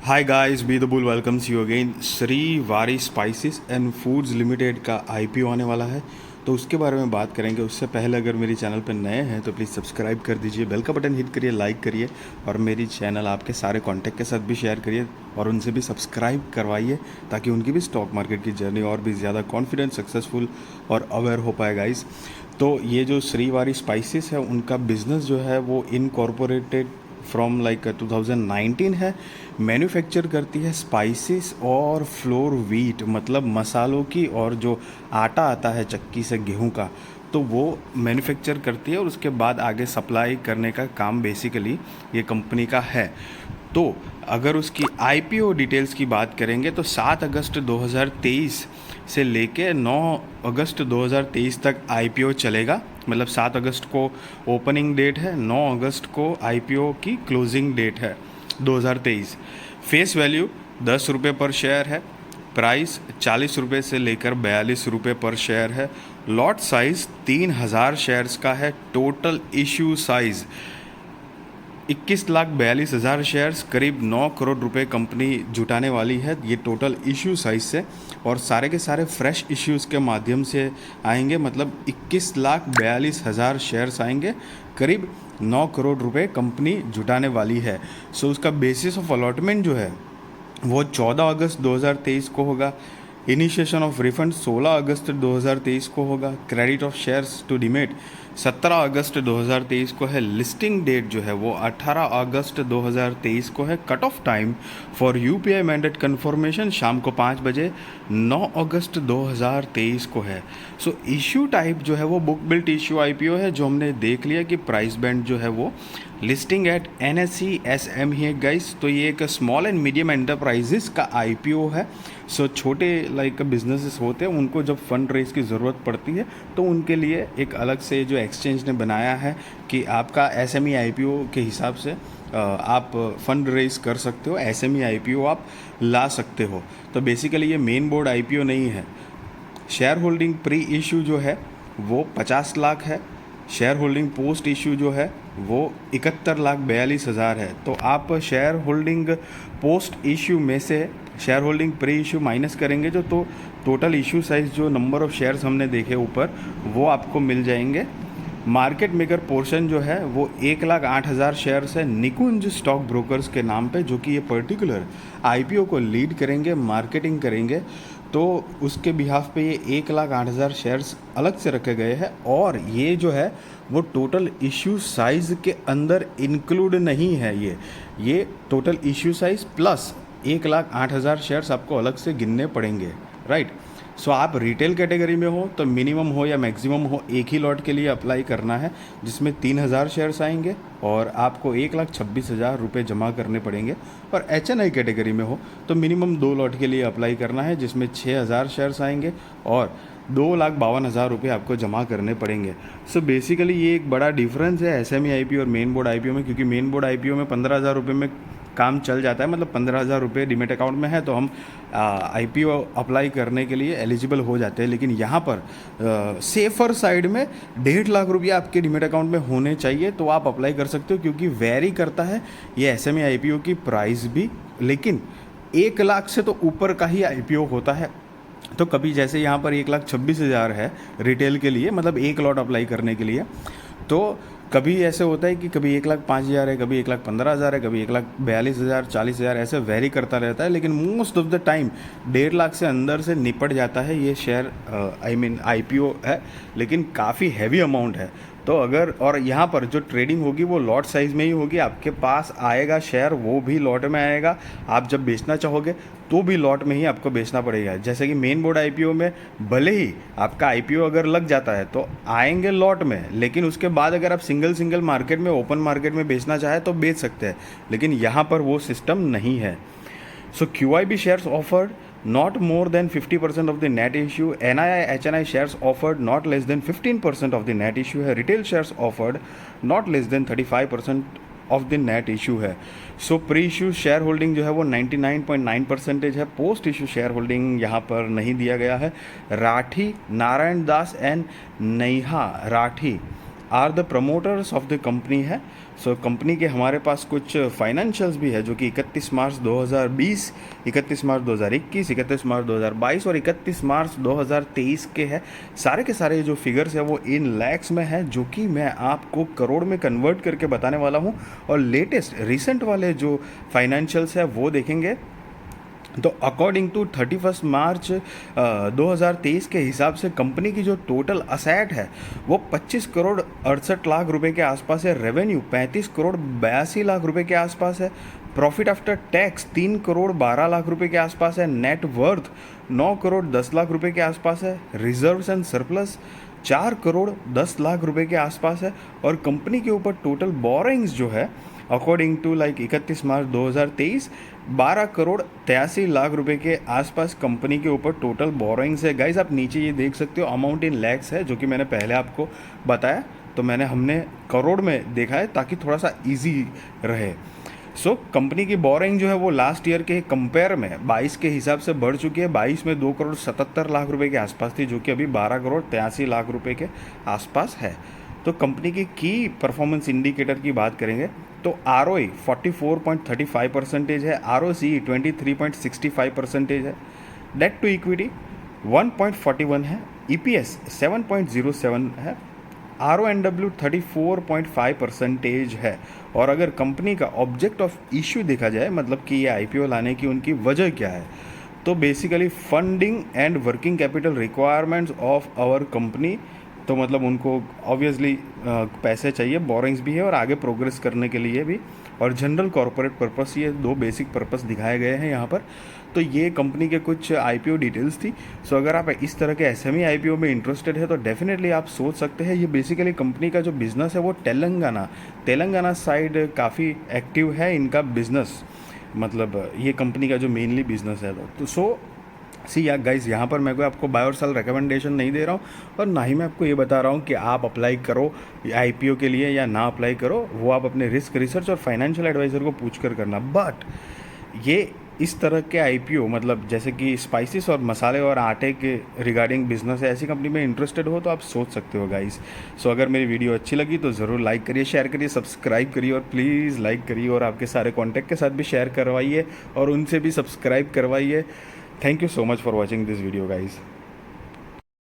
Hi guys, be the bull welcomes you again. Shri वारी spices and foods limited का IPO आने वाला है, तो उसके बारे में बात करेंगे। उससे पहले अगर मेरी चैनल पर नए हैं तो प्लीज़ सब्सक्राइब कर दीजिए, बेल का बटन हिट करिए, लाइक करिए और मेरी चैनल आपके सारे कॉन्टैक्ट के साथ भी शेयर करिए और उनसे भी सब्सक्राइब करवाइए ताकि उनकी भी स्टॉक मार्केट की जर्नी और भी ज़्यादा कॉन्फिडेंट, सक्सेसफुल और अवेयर हो पाए गाइस। तो ये जो श्री वारी स्पाइसेस है उनका बिज़नेस जो है वो इनकॉर्पोरेटेड फ्रॉम लाइक 2019 है। मैन्युफैक्चर करती है स्पाइसेस और फ्लोर व्हीट, मतलब मसालों की, और जो आटा आता है चक्की से गेहूं का, तो वो मैन्युफैक्चर करती है और उसके बाद आगे सप्लाई करने का काम बेसिकली ये कंपनी का है। तो अगर उसकी आईपीओ डिटेल्स की बात करेंगे तो 7 अगस्त 2023 से लेके 9 अगस्त 2023 तक आईपीओ चलेगा। मतलब 7 अगस्त को ओपनिंग डेट है, 9 अगस्त को आईपीओ की क्लोजिंग डेट है 2023। फेस वैल्यू 10 रुपये पर शेयर है। प्राइस 40 रुपये से लेकर 42 रुपये पर शेयर है। लॉट साइज़ 3000 शेयर्स का है। टोटल इशू साइज़ 21,42,000 शेयर्स, करीब 9 करोड़ रुपए कंपनी जुटाने वाली है ये टोटल इश्यू साइज से। और सारे के सारे फ्रेश इश्यूज़ के माध्यम से आएंगे, मतलब 21,42,000 शेयर्स आएंगे, करीब 9 करोड़ रुपए कंपनी जुटाने वाली है। सो उसका बेसिस ऑफ अलॉटमेंट जो है वो 14 अगस्त 2023 को होगा। इनिशिएशन ऑफ रिफंड 16 अगस्त 2023 को होगा। Credit of shares to demat 17 August 2023 को है। लिस्टिंग डेट जो है वो 18 अगस्त 2023 को है। Cut off time for UPI mandate confirmation शाम को 5 बजे 9 अगस्त 2023 को है। सो इश्यू टाइप जो है वो बुक बिल्ट इश्यू आईपीओ है, जो हमने देख लिया कि प्राइस बैंड जो है वो लिस्टिंग एट एनएसई एसएम ही है गाइस। तो ये एक स्मॉल एंड मीडियम एंटरप्राइजेस का आईपीओ है। सो छोटे लाइक बिजनेसेस होते हैं, उनको जब फंड रेज की ज़रूरत पड़ती है तो उनके लिए एक अलग से जो एक्सचेंज ने बनाया है कि आपका एसएमई आईपीओ के हिसाब से आप फंड रेज कर सकते हो, एसएमई आईपीओ आप ला सकते हो। तो बेसिकली ये मेन बोर्ड आईपीओ नहीं है। शेयर होल्डिंग प्री इशू जो है वो 50 लाख है। शेयर होल्डिंग पोस्ट इशू जो है वो 71,42,000 है। तो आप शेयर होल्डिंग पोस्ट इशू में से share holding pre issue minus करेंगे जो, तो टोटल इशू साइज़ जो नंबर ऑफ़ शेयर्स हमने देखे ऊपर वो आपको मिल जाएंगे। मार्केट मेकर पोर्शन जो है वो 1,08,000 शेयर्स है निकुंज स्टॉक ब्रोकर्स के नाम पे, जो कि ये पर्टिकुलर आईपीओ को लीड करेंगे, मार्केटिंग करेंगे। तो उसके बिहाफ पे ये 1,08,000 शेयर्स अलग से रखे गए हैं। और ये जो है वो टोटल इश्यू साइज़ के अंदर इंक्लूड नहीं है। ये total issue size plus 1,08,000 shares आपको अलग से गिनने पड़ेंगे, राइट। सो आप रिटेल कैटेगरी में हो तो मिनिमम हो या मैक्सिमम हो एक ही लॉट के लिए अप्लाई करना है, जिसमें 3,000 शेयर्स आएंगे और आपको 1,26,000 रुपये जमा करने पड़ेंगे। और एचएनआई कैटेगरी में हो तो मिनिमम 2 लॉट के लिए अप्लाई करना है, जिसमें 6,000 शेयर्स आएंगे और 2,52,000 रुपये आपको जमा करने पड़ेंगे। सो बेसिकली ये एक बड़ा डिफरेंस है एसएमई आईपीओ और मेन बोर्ड आईपीओ में, क्योंकि मेन बोर्ड आईपीओ में 15,000 रुपये में काम चल जाता है। मतलब 15,000 रुपये डीमेट अकाउंट में है तो हम आईपीओ अप्लाई करने के लिए एलिजिबल हो जाते हैं। लेकिन यहाँ पर सेफर साइड में 1.5 लाख रुपया आपके डीमेट अकाउंट में होने चाहिए तो आप अप्लाई कर सकते हो, क्योंकि वेरी करता है ये एसएमई आईपीओ की प्राइस भी। लेकिन 1 लाख से तो ऊपर का ही आईपीओ होता है। तो कभी जैसे यहाँ पर 1,26,000 है रिटेल के लिए, मतलब एक लॉट अप्लाई करने के लिए, तो कभी ऐसे होता है कि कभी 1,05,000 है, कभी 1,15,000 है, कभी 1,42,000, 40,000, ऐसे वेरी करता रहता है। लेकिन most of the time 1.5 lakh से अंदर से निपट जाता है ये शेयर, आई मीन आईपीओ है, लेकिन काफ़ी हैवी अमाउंट है। तो अगर, और यहाँ पर जो ट्रेडिंग होगी वो लॉट साइज़ में ही होगी, आपके पास आएगा शेयर वो भी लॉट में आएगा। आप जब बेचना चाहोगे तो भी लॉट में ही आपको बेचना पड़ेगा। जैसे कि मेन बोर्ड आईपीओ में भले ही आपका आईपीओ अगर लग जाता है तो आएंगे लॉट में, लेकिन उसके बाद अगर आप सिंगल मार्केट में, ओपन मार्केट में बेचना चाहे तो बेच सकते हैं। लेकिन यहाँ पर वो सिस्टम नहीं है। So QIB shares offered not more than 50% of the net issue. NII HNI shares offered not less than 15% of the net issue है. Retail shares offered not less than 35% of the net issue है। So pre issue share holding जो है वो 99.9% है। Post issue share holding यहाँ पर नहीं दिया गया है। Rathi, Narayan Das and Neha Rathi are the promoters of the company है। सो कंपनी के हमारे पास कुछ फाइनेंशियल्स भी है जो कि 31 मार्च 2020, 31 मार्च 2021, 31 मार्च 2022 और 31 मार्च 2023 के हैं। सारे के सारे जो फिगर्स है वो इन लैक्स में है, जो कि मैं आपको करोड़ में कन्वर्ट करके बताने वाला हूँ। और लेटेस्ट रिसेंट वाले जो फाइनेंशियल्स है वो देखेंगे तो अकॉर्डिंग टू 31 मार्च 2023 के हिसाब से कंपनी की जो टोटल असेट है वो 25 करोड़ 68 लाख रुपए के आसपास है। रेवेन्यू 35 करोड़ 82 लाख रुपए के आसपास है। Profit after tax 3 crore 12 lakh रुपए के आसपास है। नेट वर्थ 9 करोड़ 10 लाख रुपए के आसपास है। Reserves and surplus 4 crore 10 lakh रुपए के आसपास है। और कंपनी के ऊपर टोटल बोरिंग्स जो है अकॉर्डिंग टू 31 मार्च 2023 12 करोड़ 83 लाख रुपए के आसपास कंपनी के ऊपर टोटल बोरोइंग्स है। गाइज आप नीचे ये देख सकते हो अमाउंट इन लैक्स है, जो कि मैंने पहले आपको बताया, तो हमने करोड़ में देखा है ताकि थोड़ा सा इजी रहे। सो कंपनी की बोरिंग जो है वो लास्ट ईयर के कंपेयर में 22 के हिसाब से बढ़ चुकी है। 22 में 2 करोड़ 77 लाख रुपए के आसपास थी, जो कि अभी 12 करोड़ 83 लाख रुपए के आसपास है। तो कंपनी की परफॉर्मेंस इंडिकेटर की बात करेंगे तो ROE 44.35% है, ROCE 23.65% है, डेट टू इक्विटी 1.41 है, EPS 7.07 है, RONW 34.5% है। और अगर कंपनी का ऑब्जेक्ट ऑफ इश्यू देखा जाए, मतलब कि ये IPO लाने की उनकी वजह क्या है, तो basically funding and working capital requirements of our company. तो मतलब उनको ऑब्वियसली पैसे चाहिए, बोरिंग्स भी है और आगे प्रोग्रेस करने के लिए भी, और जनरल कॉरपोरेट पर्पस, ये 2 बेसिक पर्पस दिखाए गए हैं यहाँ पर। तो ये कंपनी के कुछ IPO डिटेल्स थी। सो अगर आप इस तरह के SME IPO में इंटरेस्टेड है तो डेफिनेटली आप सोच सकते हैं। ये बेसिकली कंपनी का जो बिज़नेस है वो तेलंगाना साइड काफ़ी एक्टिव है इनका बिज़नेस, मतलब ये कंपनी का जो मेनली बिज़नेस है। तो सो या गाइज यहाँ पर मैं कोई आपको बाय और सेल रिकमेंडेशन नहीं दे रहा हूँ, और ना ही मैं आपको ये बता रहा हूँ कि आप अप्लाई करो IPO के लिए या ना अप्लाई करो। वो आप अपने रिस्क रिसर्च और फाइनेंशियल एडवाइज़र को पूछ कर करना। बट ये इस तरह के IPO, मतलब जैसे कि स्पाइसेस और मसाले और आटे के रिगार्डिंग बिजनेस है, ऐसी कंपनी में इंटरेस्टेड हो तो आप सोच सकते हो गाइस। सो अगर मेरी वीडियो अच्छी लगी तो ज़रूर लाइक करिए, शेयर करिए, सब्सक्राइब करिए, और प्लीज़ लाइक करिए और आपके सारे कॉन्टैक्ट के साथ भी शेयर करवाइए और उनसे भी सब्सक्राइब करवाइए। Thank you so much for watching this video, guys.